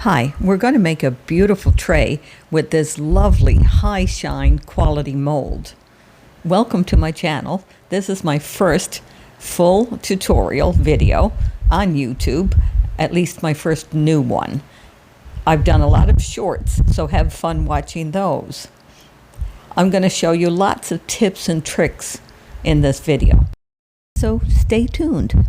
Hi, we're going to make a beautiful tray with this lovely high shine quality mold. Welcome to my channel. This is my first full tutorial video on YouTube, at least my first new one. I've done a lot of shorts, so have fun watching those. I'm going to show you lots of tips and tricks in this video, so stay tuned.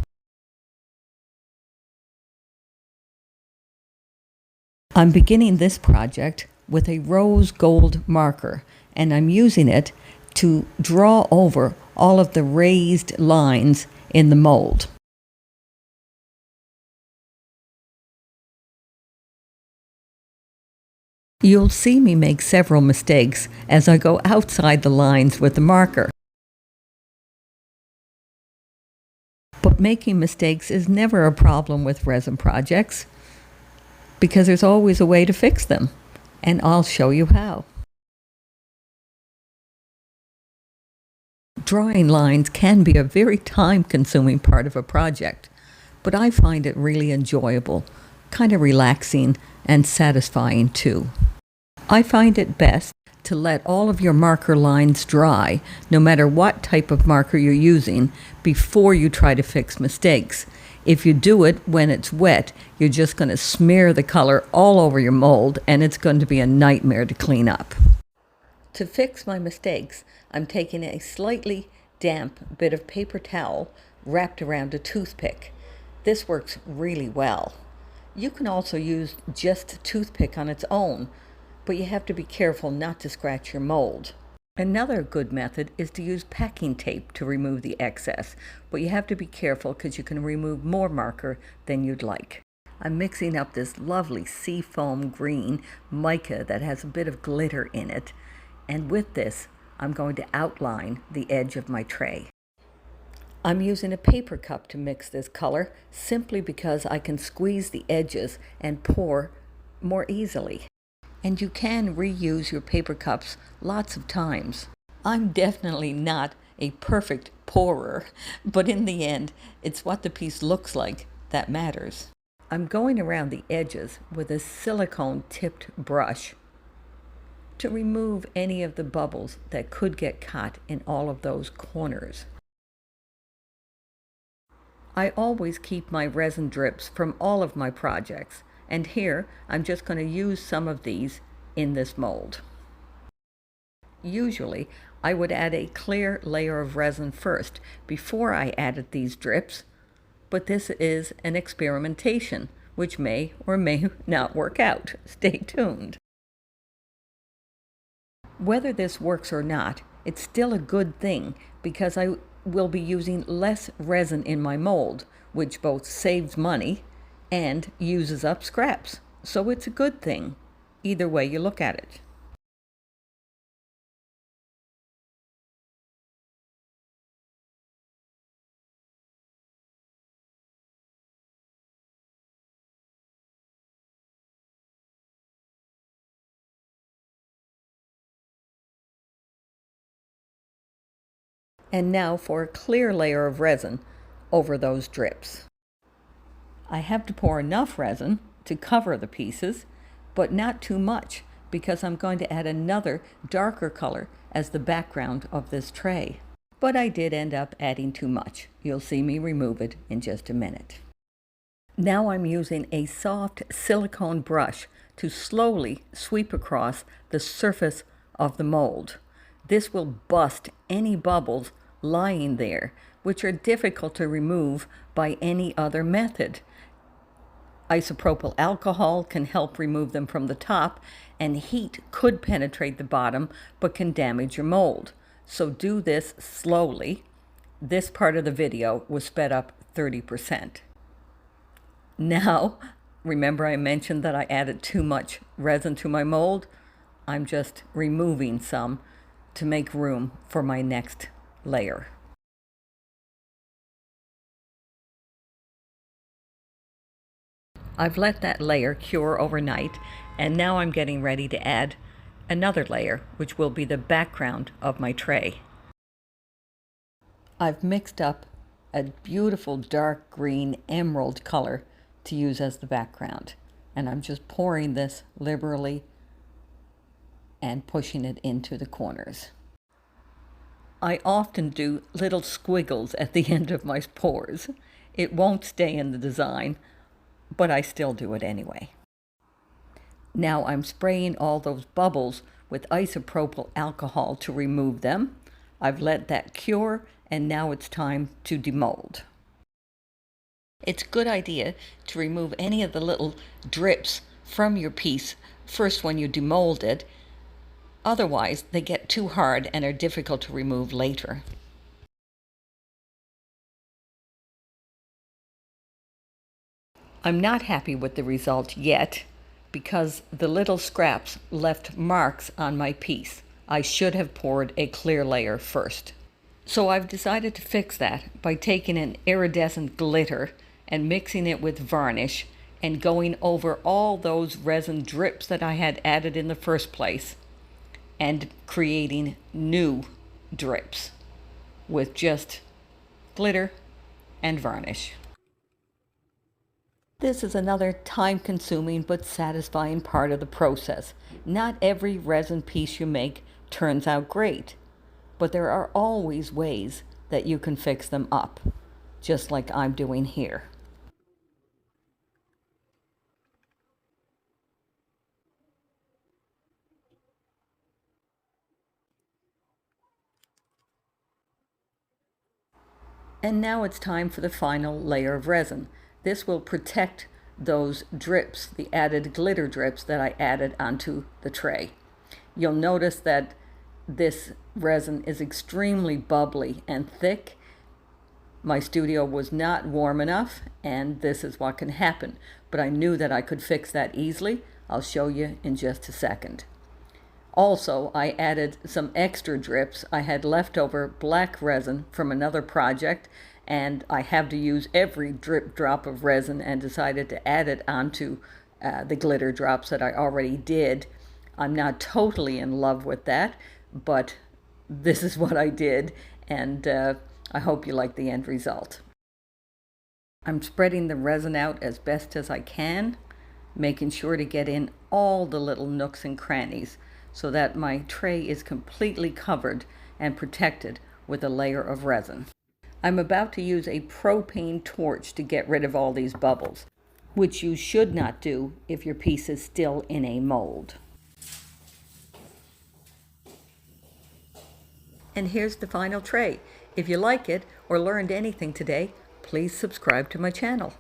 I'm beginning this project with a rose gold marker, and I'm using it to draw over all of the raised lines in the mold. You'll see me make several mistakes as I go outside the lines with the marker. But making mistakes is never a problem with resin projects, because there's always a way to fix them, and I'll show you how. Drawing lines can be a very time-consuming part of a project, but I find it really enjoyable, kind of relaxing and satisfying too. I find it best to let all of your marker lines dry, no matter what type of marker you're using, before you try to fix mistakes. If you do it when it's wet, you're just going to smear the color all over your mold, and it's going to be a nightmare to clean up. To fix my mistakes, I'm taking a slightly damp bit of paper towel wrapped around a toothpick. This works really well. You can also use just a toothpick on its own, but you have to be careful not to scratch your mold. Another good method is to use packing tape to remove the excess, but you have to be careful because you can remove more marker than you'd like. I'm mixing up this lovely seafoam green mica that has a bit of glitter in it, and with this I'm going to outline the edge of my tray. I'm using a paper cup to mix this color simply because I can squeeze the edges and pour more easily. And you can reuse your paper cups lots of times. I'm definitely not a perfect pourer, but in the end, it's what the piece looks like that matters. I'm going around the edges with a silicone tipped brush to remove any of the bubbles that could get caught in all of those corners. I always keep my resin drips from all of my projects, and here I'm just going to use some of these in this mold. Usually I would add a clear layer of resin first before I added these drips, but this is an experimentation which may or may not work out. Stay tuned. Whether this works or not, it's still a good thing because I will be using less resin in my mold, which both saves money and uses up scraps. So it's a good thing, either way you look at it. And now for a clear layer of resin over those drips. I have to pour enough resin to cover the pieces, but not too much because I'm going to add another darker color as the background of this tray. But I did end up adding too much. You'll see me remove it in just a minute. Now I'm using a soft silicone brush to slowly sweep across the surface of the mold. This will bust any bubbles lying there, which are difficult to remove by any other method. Isopropyl alcohol can help remove them from the top, and heat could penetrate the bottom but can damage your mold. So do this slowly. This part of the video was sped up 30%. Now, remember I mentioned that I added too much resin to my mold? I'm just removing some to make room for my next layer. I've let that layer cure overnight, and now I'm getting ready to add another layer, which will be the background of my tray. I've mixed up a beautiful dark green emerald color to use as the background, and I'm just pouring this liberally and pushing it into the corners. I often do little squiggles at the end of my pours. It won't stay in the design, but I still do it anyway. Now I'm spraying all those bubbles with isopropyl alcohol to remove them. I've let that cure, and now it's time to demold. It's a good idea to remove any of the little drips from your piece first when you demold it. Otherwise, they get too hard and are difficult to remove later. I'm not happy with the result yet because the little scraps left marks on my piece. I should have poured a clear layer first. So I've decided to fix that by taking an iridescent glitter and mixing it with varnish and going over all those resin drips that I had added in the first place and creating new drips with just glitter and varnish. This is another time-consuming but satisfying part of the process. Not every resin piece you make turns out great, but there are always ways that you can fix them up, just like I'm doing here. And now it's time for the final layer of resin. This will protect those drips, the added glitter drips that I added onto the tray. You'll notice that this resin is extremely bubbly and thick. My studio was not warm enough, and this is what can happen. But I knew that I could fix that easily. I'll show you in just a second. Also, I added some extra drips. I had leftover black resin from another project, and I have to use every drop of resin and decided to add it onto the glitter drops that I already did. I'm not totally in love with that, but this is what I did, and I hope you like the end result. I'm spreading the resin out as best as I can, making sure to get in all the little nooks and crannies so that my tray is completely covered and protected with a layer of resin. I'm about to use a propane torch to get rid of all these bubbles, which you should not do if your piece is still in a mold. And here's the final tray. If you like it or learned anything today, please subscribe to my channel.